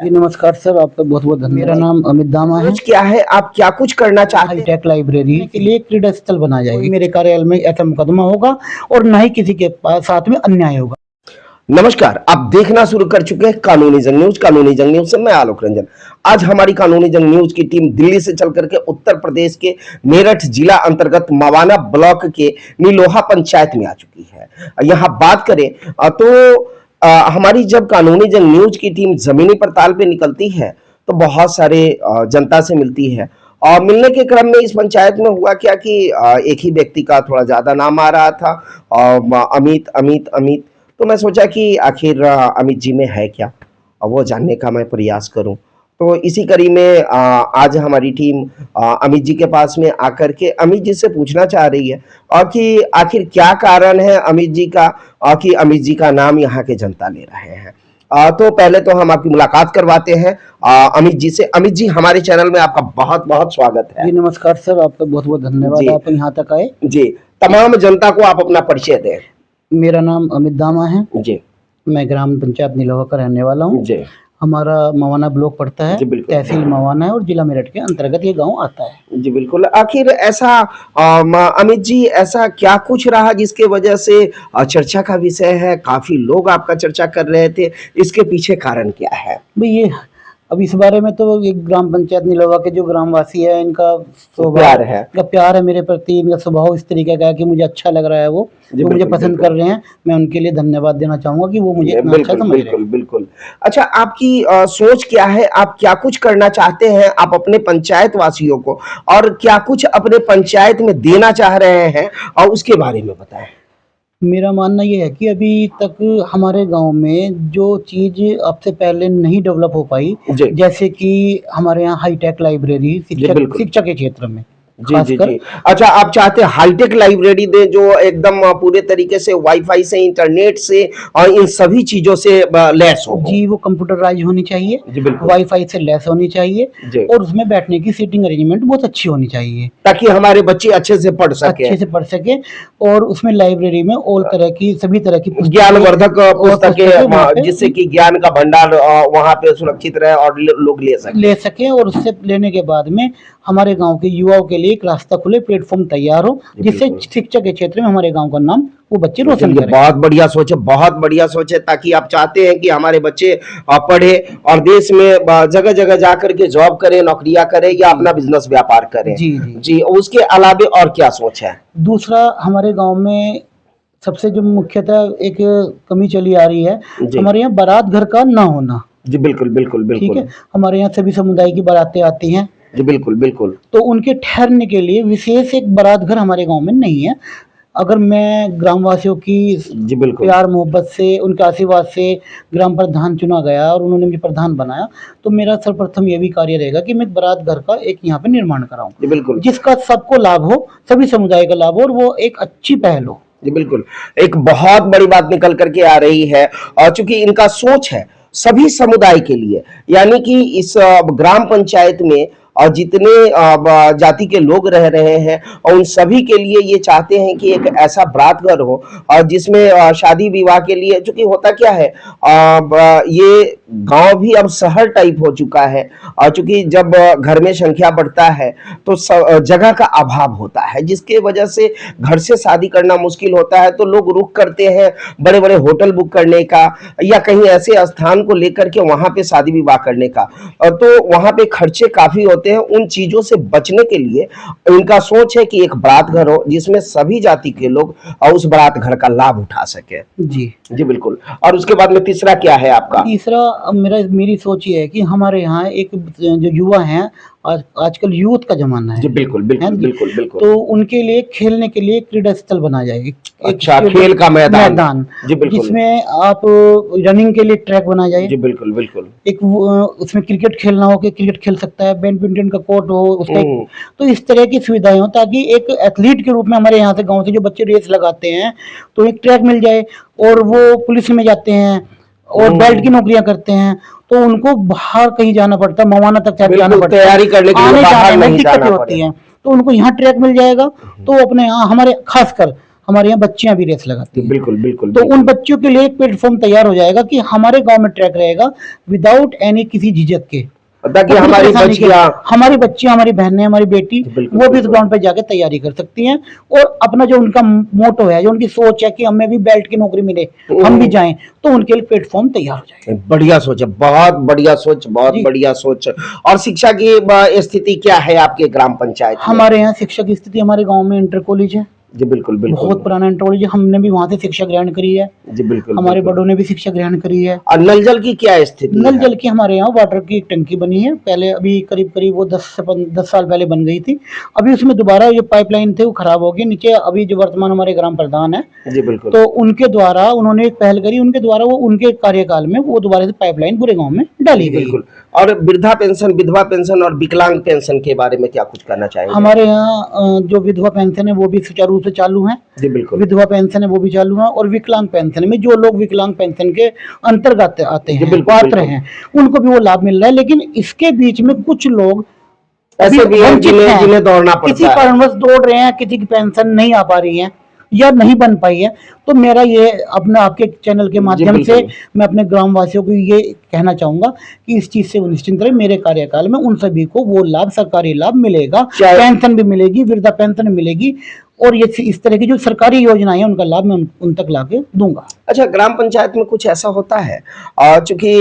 जी नमस्कार सर, आपका बहुत बहुत धन्यवाद। मेरा नाम अमित दामा है। क्या है, आप क्या कुछ करना चाहते हैं? हाईटेक लाइब्रेरी के लिए क्रीड़ा स्थल बना जाएगी। मेरे कार्यालय में ऐसा मुकदमा होगा और न ही किसी के साथ में अन्याय होगा। नमस्कार, आप देखना शुरू कर चुके हैं कानूनी जंग न्यूज। कानूनी जंग न्यूज से मैं आलोक रंजन। आज हमारी कानूनी जंग न्यूज की टीम दिल्ली से चल करके उत्तर प्रदेश के मेरठ जिला अंतर्गत मवाना ब्लॉक के नीलोहा पंचायत में आ चुकी है। यहाँ बात करें तो हमारी जब कानूनी जंग न्यूज की टीम जमीनी पड़ताल पे निकलती है तो बहुत सारे जनता से मिलती है और मिलने के क्रम में इस पंचायत में हुआ क्या कि एक ही व्यक्ति का थोड़ा ज्यादा नाम आ रहा था, अमित अमित अमित। तो मैं सोचा कि आखिर अमित जी में है क्या, और वो जानने का मैं प्रयास करूं। तो इसी कड़ी में आज हमारी टीम अमित जी के पास में आकर के अमित जी से पूछना चाह रही है और कि आखिर क्या कारण है अमित जी का, कि अमित जी का नाम यहाँ के जनता ले रहे हैं। तो पहले तो हम आपकी मुलाकात करवाते हैं अमित जी से। अमित जी, हमारे चैनल में आपका बहुत बहुत स्वागत है। जी नमस्कार सर, आपका बहुत बहुत धन्यवाद, आप यहाँ तक आए। जी, तमाम जनता को आप अपना परिचय दें। मेरा नाम अमित दामा है जी, मैं ग्राम पंचायत नीलोहा का रहने वाला हूँ जी। हमारा मवाना ब्लॉक पड़ता है, तहसील मवाना है और जिला मेरठ के अंतर्गत ये गांव आता है जी। बिल्कुल, आखिर ऐसा अमित जी ऐसा क्या कुछ रहा जिसके वजह से चर्चा का विषय है, काफी लोग आपका चर्चा कर रहे थे, इसके पीछे कारण क्या है? भाई ये अब इस बारे में तो एक ग्राम पंचायत नीलोहा के जो ग्रामवासी है, इनका प्यार है मेरे प्रति, इनका स्वभाव इस तरीके का है कि मुझे अच्छा लग रहा है। वो मुझे पसंद कर रहे हैं, मैं उनके लिए धन्यवाद देना चाहूंगा कि वो मुझे इतना अच्छा समझ रहे हैं। बिल्कुल। अच्छा, आपकी सोच क्या है, आप क्या कुछ करना चाहते हैं आप अपने पंचायत वासियों को, और क्या कुछ अपने पंचायत में देना चाह रहे हैं, और उसके बारे में बताएं। मेरा मानना ये है कि अभी तक हमारे गांव में जो चीज अब से पहले नहीं डेवलप हो पाई, जैसे कि हमारे यहाँ हाईटेक लाइब्रेरी शिक्षा के क्षेत्र में जी। अच्छा, आप चाहते हैं हाईटेक लाइब्रेरी दे जो एकदम पूरे तरीके से वाईफाई से, इंटरनेट से और इन सभी चीजों से लैस हो? जी, वो कंप्यूटराइज होनी चाहिए, वाईफाई से लैस होनी चाहिए और उसमें बैठने की सीटिंग अरेंजमेंट बहुत अच्छी होनी चाहिए ताकि हमारे बच्चे अच्छे से पढ़ सके और उसमें लाइब्रेरी में ऑल तरह की, सभी तरह की ज्ञानवर्धक पुस्तकें, जिससे कि ज्ञान का भंडार वहाँ पे सुरक्षित रहे और लोग ले सके और उससे लेने के बाद में हमारे गांव के युवाओं के लिए एक रास्ता खुले, प्लेटफॉर्म तैयार हो, जिससे शिक्षा के क्षेत्र में हमारे गांव का नाम वो बच्चे रोशन करें। बहुत बढ़िया सोच है, बहुत बढ़िया सोच है, ताकि आप चाहते हैं कि हमारे बच्चे पढ़े और देश में जगह जगह जाकर के जॉब करें, नौकरियां करें या अपना बिजनेस व्यापार करें। जी। उसके अलावे और क्या सोच है? दूसरा, हमारे गाँव में सबसे जो मुख्यतः एक कमी चली आ रही है, हमारे यहाँ बारात घर का ना होना। जी बिल्कुल। ठीक है, हमारे यहाँ सभी समुदाय की बारातें आती हैं। जी बिल्कुल। तो उनके ठहरने के लिए विशेष एक बारात घर हमारे गांव में नहीं है। अगर मैं ग्रामवासियों की प्यार मोहब्बत से, उनके आशीर्वाद से ग्राम प्रधान चुना गया और उन्होंने मुझे प्रधान बनाया, तो मेरा सर्वप्रथम ये भी कार्य रहेगा कि मैं बारात घर का एक यहाँ पे निर्माण कराऊं, जिसका सबको लाभ हो, सभी समुदाय का लाभ हो और वो एक अच्छी पहल हो। जी बिल्कुल, एक बहुत बड़ी बात निकल करके आ रही है, और चूंकि इनका सोच है सभी समुदाय के लिए, यानी कि इस ग्राम पंचायत में और जितने जाति के लोग रह रहे हैं और उन सभी के लिए ये चाहते हैं कि एक ऐसा बारात घर हो और जिसमें शादी विवाह के लिए, चूंकि होता क्या है, ये गांव भी अब शहर टाइप हो चुका है, और चूंकि जब घर में संख्या बढ़ता है तो जगह का अभाव होता है, जिसके वजह से घर से शादी करना मुश्किल होता है, तो लोग रुख करते हैं बड़े बड़े होटल बुक करने का या कहीं ऐसे स्थान को लेकर के वहां पे शादी विवाह करने का, तो वहां पे खर्चे काफी होते हैं। उन चीजों से बचने के लिए इनका सोच है कि एक बारात घर हो जिसमें सभी जाति के लोग उस बारात घर का लाभ उठा सके। जी बिल्कुल। और उसके बाद में तीसरा क्या है आपका? तीसरा मेरी सोच ये है कि हमारे यहाँ एक जो युवा हैं, आजकल यूथ का जमाना है। जी बिल्कुल। तो उनके लिए खेलने के लिए क्रीड़ा स्थल बना जाए, अच्छा, खेल का मैदान। जी बिल्कुल। जिसमें आप रनिंग के लिए ट्रैक बना जाए। जी बिल्कुल। एक उसमें क्रिकेट खेलना हो कि क्रिकेट खेल सकता है, बैडमिंटन का कोर्ट हो उसके, तो इस तरह की सुविधाएं हो ताकि एक एथलीट के रूप में हमारे यहाँ से गाँव से जो बच्चे रेस लगाते हैं तो एक ट्रैक मिल जाए, और वो पुलिस में जाते हैं और बेल्ट की नौकरियां करते हैं, तो उनको बाहर कहीं जाना पड़ता है, मवाना तक जाना पड़ता है, तैयारी करने के लिए बाहर नहीं दिक्कतें होती हैं, तो उनको यहाँ ट्रैक मिल जाएगा। तो अपने यहाँ हमारे खासकर हमारे यहाँ बच्चियां भी रेस लगाती हैं। बिल्कुल बिल्कुल तो उन बच्चों के लिए एक प्लेटफॉर्म तैयार हो जाएगा कि हमारे गांव में ट्रैक रहेगा विदाउट एनी किसी झिझक के, ताकि हमारी बच्चियां, हमारी बहनें, हमारी बेटी वो भी इस ग्राउंड पे जाके तैयारी कर सकती हैं और अपना जो उनका मोटो है, जो उनकी सोच है कि हमें भी बेल्ट की नौकरी मिले, हम भी जाएं, तो उनके लिए प्लेटफॉर्म तैयार हो जाएगा। बढ़िया सोच है, बहुत बढ़िया सोच, बहुत बढ़िया सोच। और शिक्षा की स्थिति क्या है आपके ग्राम पंचायत में? हमारे यहाँ शिक्षा की स्थिति, हमारे गाँव में इंटर कॉलेज है जी बिल्कुल बिल्कुल, बहुत पुराना इंटर कॉलेज, हमने भी वहाँ से शिक्षा ग्रहण करी है जी बिल्कुल, हमारे बड़ों ने भी शिक्षा ग्रहण करी है। और नल जल की क्या स्थिति नल है? जल की हमारे यहाँ वाटर की एक टंकी बनी है, पहले अभी करीब करीब वो 10 साल पहले बन गई थी। अभी उसमें दोबारा जो पाइपलाइन थे वो खराब हो गई नीचे। अभी जो वर्तमान हमारे ग्राम प्रधान है जी बिल्कुल, तो उनके द्वारा उन्होंने एक पहल करी, उनके द्वारा वो उनके कार्यकाल में वो दोबारा से पाइपलाइन पूरे गाँव में डाली गई। बिल्कुल। और वृद्धा पेंशन, विधवा पेंशन और विकलांग पेंशन के बारे में क्या कुछ कहना चाहेंगे? हमारे यहाँ जो विधवा पेंशन है वो भी सुचारू रूप से चालू है। जी बिल्कुल, विधवा पेंशन है वो भी चालू है और विकलांग पेंशन में जो लोग विकलांग पेंशन के अंतर्गत आते हैं, पात्र हैं, उनको भी वो लाभ मिल रहा है। लेकिन इसके बीच में कुछ लोग ऐसे भी हैं जिन्हें दौड़ना पड़ता है, किसी कारणवश दौड़ रहे हैं, किसी की पेंशन नहीं आ पा रही है या नहीं बन पाई है। तो मेरा ये अपना आपके चैनल के माध्यम से मैं अपने ग्राम वासियों को ये कहना चाहूंगा कि इस चीज से वो निश्चिंत रहे। मेरे कार्यकाल में उन सभी को वो लाभ, सरकारी लाभ मिलेगा, पेंशन भी मिलेगी, वृद्धा पेंशन मिलेगी और ये इस तरह की जो सरकारी योजनाएं हैं उनका लाभ मैं उन तक लाके दूंगा। अच्छा, ग्राम पंचायत में कुछ ऐसा होता है चूंकि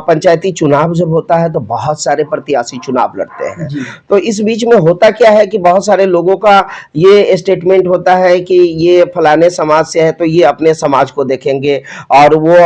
पंचायती चुनाव जब होता है तो बहुत सारे प्रत्याशी चुनाव लड़ते हैं, तो इस बीच में होता क्या है कि बहुत सारे लोगों का ये स्टेटमेंट होता है कि ये फलाने समाज से है तो ये अपने समाज को देखेंगे और वो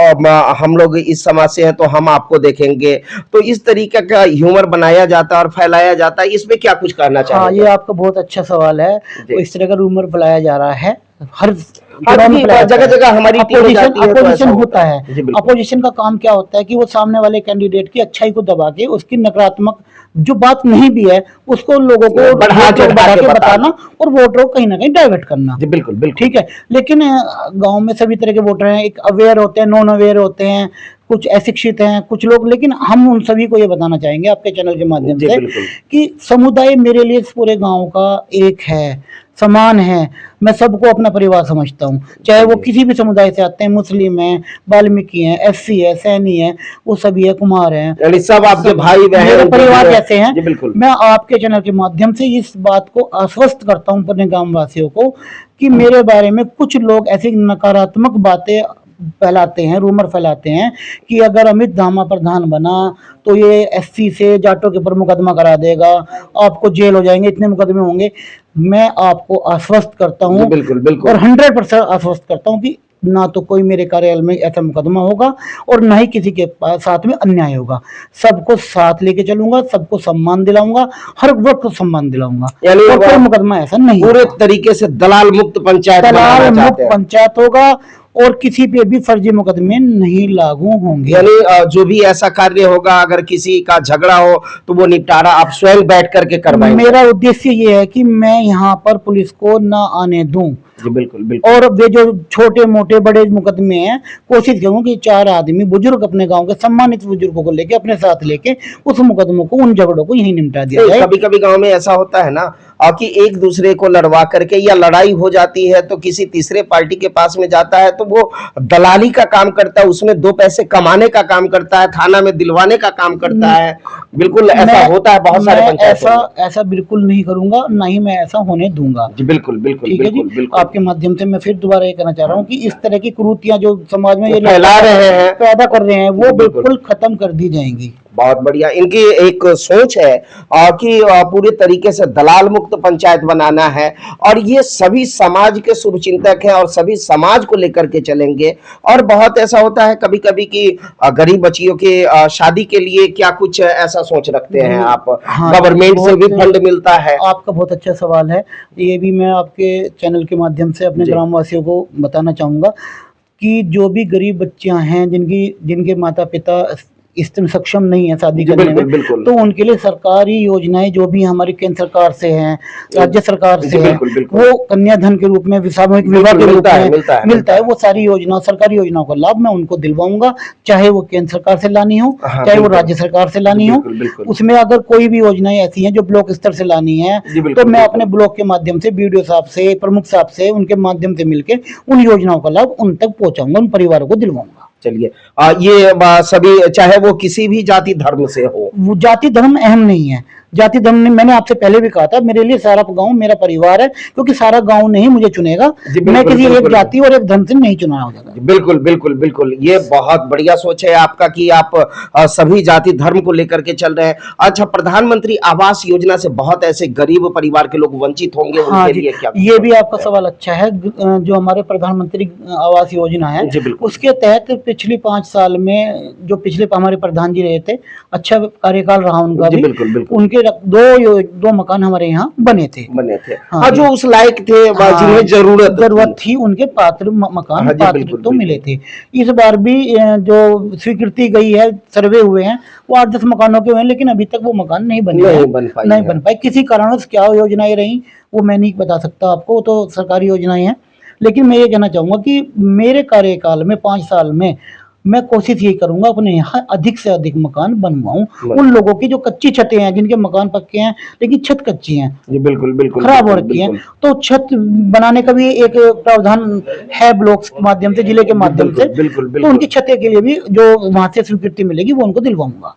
हम लोग इस समाज से है तो हम आपको देखेंगे। तो इस तरीके का ह्यूमर बनाया जाता है और फैलाया जाता है, इसमें क्या कुछ करना चाहिए? हाँ, ये आपका बहुत अच्छा सवाल है। तो इस तरह का रूमर फैलाया जा रहा है, हर जगह जगह हमारी अपोजिशन होता है। अपोजिशन का काम क्या होता है कि वो सामने वाले कैंडिडेट की अच्छाई को दबा के उसकी नकारात्मक जो बात नहीं भी है उसको लोगों को बढ़ा के बताना और वोटरों को कहीं ना कहीं डाइवर्ट करना। जी बिल्कुल बिल्कुल, ठीक है। लेकिन गांव में सभी तरह के वोटर हैं, एक अवेयर होते हैं, नॉन अवेयर होते हैं, कुछ अशिक्षित हैं कुछ लोग। लेकिन हम उन सभी को ये बताना चाहेंगे आपके चैनल के माध्यम से कि समुदाय मेरे लिए इस पूरे गांव का एक है, समान है। मैं सबको अपना परिवार समझता हूँ, चाहे वो किसी भी समुदाय से आते हैं, मुस्लिम हैं, वाल्मीकि हैं, एससी है, सैनी है, वो सभी है, कुमार हैं, यानी सब आपके भाई बहन, मेरे परिवार जैसे हैं। जी बिल्कुल। मैं आपके चैनल के माध्यम से इस बात को आश्वस्त करता हूँ अपने गांव वासियों को कि मेरे बारे में कुछ लोग ऐसी नकारात्मक बातें फैलाते हैं, रूमर फैलाते हैं कि अगर अमित धामा प्रधान बना तो ये एससी से जाटों के ऊपर मुकदमा करा देगा, आपको जेल हो जाएंगे, इतने मुकदमे होंगे। मैं आपको आश्वस्त करता हूँ, बिल्कुल बिल्कुल, और 100% आश्वस्त करता हूँ कि ना तो कोई मेरे कार्यालय में ऐसा मुकदमा होगा और ना ही किसी के साथ में अन्याय होगा। सबको साथ लेके चलूंगा, सबको सम्मान दिलाऊंगा, हर वक्त सम्मान दिलाऊंगा, यानी और कोई मुकदमा ऐसा नहीं, पूरे तरीके से दलाल मुक्त पंचायत, दलाल मुक्त पंचायत होगा और किसी पे भी फर्जी मुकदमे नहीं लागू होंगे। यानी जो भी ऐसा कार्य होगा, अगर किसी का झगड़ा हो तो वो निपटारा आप स्वयं बैठ करके करवाएंगे। मेरा उद्देश्य ये है कि मैं यहाँ पर पुलिस को ना आने दूं। जी बिल्कुल बिल्कुल, और वे जो छोटे मोटे बड़े मुकदमे हैं, कोशिश करूँ कि 4 आदमी बुजुर्ग अपने गांव के सम्मानित बुजुर्गों को लेके अपने साथ लेके उस मुकदमों को, उन झगड़ों को यहीं निपटा दिया जाए। कभी कभी गांव में ऐसा होता है ना कि एक दूसरे को लड़वा करके या लड़ाई हो जाती है तो किसी तीसरे पार्टी के पास में जाता है तो वो दलाली का काम करता है, उसमें 2 पैसे कमाने का काम करता है, थाना में दिलवाने का काम करता है। बिल्कुल ऐसा होता है बहुत सारे पंचायतों में। ऐसा बिल्कुल नहीं करूंगा, ना ही मैं ऐसा होने दूंगा। जी बिल्कुल बिल्कुल, ठीक है जी। आपके माध्यम से मैं फिर दोबारा ये कहना चाह रहा हूँ कि इस तरह की कुरीतियां जो समाज में ये फैला रहे हैं, पैदा कर रहे हैं, वो बिल्कुल खत्म कर दी जाएंगी। बहुत बढ़िया, इनकी एक सोच है कि पूरे तरीके से दलाल मुक्त पंचायत बनाना है और ये सभी समाज के शुभचिंतक हैं और सभी समाज को लेकर के चलेंगे। और बहुत ऐसा होता है कभी कभी कि गरीब बच्चियों के शादी के लिए क्या कुछ ऐसा सोच रखते हैं आप? हाँ, गवर्नमेंट से भी फंड मिलता है। आपका बहुत अच्छा सवाल है, ये भी मैं आपके चैनल के माध्यम से अपने ग्रामवासियों को बताना चाहूंगा कि जो भी गरीब बच्चियां हैं जिनके माता पिता इस तरह सक्षम नहीं है शादी जी, करने बिल्कुल, में, बिल्कुल। तो उनके लिए सरकारी योजनाएं जो भी हमारी केंद्र सरकार से हैं, राज्य सरकार जी, से है, बिल्कुल, बिल्कुल। वो कन्याधन के रूप में, सामूहिक विवाह के रूप मिलता है, में मिलता है, मिलता है। वो सारी योजना, सरकारी योजनाओं का लाभ मैं उनको दिलवाऊंगा, चाहे वो केंद्र सरकार से लानी हो, हाँ, चाहे वो बिल्कुल। राज्य सरकार से लानी जी, हो। बिल्कुल, बिल्कुल। उसमें अगर कोई भी योजनाएं ऐसी हैं जो ब्लॉक स्तर से लानी है, जी, बिल्कुल, तो मैं बिल्कुल। अपने ब्लॉक के माध्यम से, बीडीओ साहब से, प्रमुख साहब से, उनके माध्यम से मिलके उन योजनाओं का लाभ उन तक पहुंचाऊंगा, उन परिवारों को दिलवाऊंगा। चलिए, ये सभी, चाहे वो किसी भी जाति धर्म से हो। वो जाति धर्म अहम नहीं है, जाति धर्म नहीं, मैंने आपसे पहले भी कहा था, मेरे लिए सारा गांव मेरा परिवार है, क्योंकि सारा गांव नहीं मुझे चुनेगा। जी, बिल्कुल, मैं किसी एक बिल्कुल। जाति और एक धर्म से नहीं चुना हो जाएगा। बिल्कुल, बिल्कुल, बिल्कुल। ये बहुत बढ़िया सोच है आपका कि आप सभी जाति धर्म को लेकर के चल रहे हैं। अच्छा, प्रधानमंत्री आवास योजना से बहुत ऐसे गरीब परिवार के लोग वंचित होंगे, हाँ उनके जी, लिए क्या? ये भी आपका सवाल अच्छा है। जो हमारे प्रधानमंत्री आवास योजना है, जी, बिल्कुल। उसके तहत पिछले 5 साल में जो पिछले हमारे प्रधान जी रहे थे, अच्छा कार्यकाल रहा उनका जी, भी। बिल्कुल, बिल्कुल। उनके दो मकान हमारे यहाँ बने थे। बने थे। हाँ हाँ, जी। जो उस लायक थे, हाँ, जिन्हें जरूरत थी, उनके पात्र मकान हाँ जी, पात्र बिल्कुल, तो बिल्कुल। मिले थे। इस बार भी जो स्वीकृति गई है, सर्वे हुए हैं, वो 8-10 मकानों के हुए हैं, लेकिन अभी तक वो मकान नहीं बने हैं, नहीं बन पाए। किसी कारणवश क्या योजनाएं रही वो मैं नहीं बता सकता आपको, वो तो सरकारी योजनाएं हैं। लेकिन मैं ये कहना चाहूंगा कि मेरे कार्यकाल में 5 साल में मैं कोशिश यही करूंगा, अपने यहाँ अधिक से अधिक मकान बनवाऊं। उन लोगों की जो कच्ची छतें हैं, जिनके मकान पक्के हैं लेकिन छत कच्ची हैं, जी, बिल्कुल, बिल्कुल। खराब हो बिल्कुल, रखी है, बिल्कुल। तो छत बनाने का भी एक प्रावधान है ब्लॉक के माध्यम से, जिले के माध्यम से। बिल्कुल, बिल्कुल, तो बिल्कुल। उनकी छतें के लिए भी जो वहां से स्वीकृति मिलेगी वो उनको दिलवाऊंगा।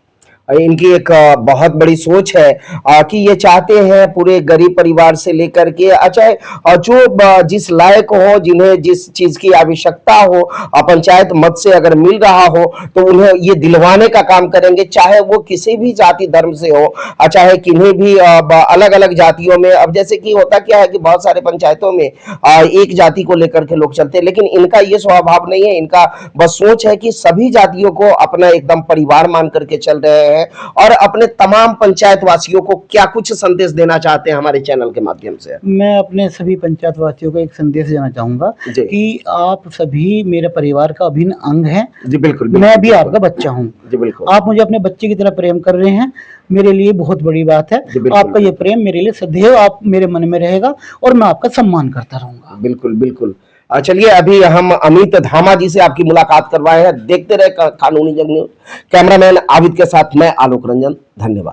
इनकी एक बहुत बड़ी सोच है कि ये चाहते हैं पूरे गरीब परिवार से लेकर के, अच्छा, जो जिस लायक हो, जिन्हें जिस चीज की आवश्यकता हो, पंचायत मत से अगर मिल रहा हो तो उन्हें ये दिलवाने का काम करेंगे, चाहे वो किसी भी जाति धर्म से हो, चाहे किन्हीं भी अलग अलग जातियों में। अब जैसे कि होता क्या है कि बहुत सारे पंचायतों में एक जाति को लेकर के लोग चलते हैं, लेकिन इनका ये स्वभाव नहीं है। इनका बस सोच है कि सभी जातियों को अपना एकदम परिवार मान करके चल रहे हैं। और अपने तमाम पंचायत वासियों को क्या कुछ संदेश देना चाहते हैं हमारे चैनल के माध्यम से? मैं अपने सभी पंचायत वासियों को एक संदेश देना चाहूंगा कि आप सभी मेरे परिवार का अभिन्न अंग हैं। जी, बिल्कुल, मैं भी आपका बच्चा हूँ। जी, बिल्कुल। आप मुझे अपने बच्चे की तरह प्रेम कर रहे हैं, मेरे लिए बहुत बड़ी बात है। आपका ये प्रेम मेरे लिए सदैव आप मेरे मन में रहेगा और मैं आपका सम्मान करता रहूंगा। बिल्कुल, बिल्कुल। चलिए, अभी हम अमित धामा जी से आपकी मुलाकात करवाए हैं। देखते रहे कानूनी जंग न्यूज। कैमरामैन आबिद के साथ मैं आलोक रंजन, धन्यवाद।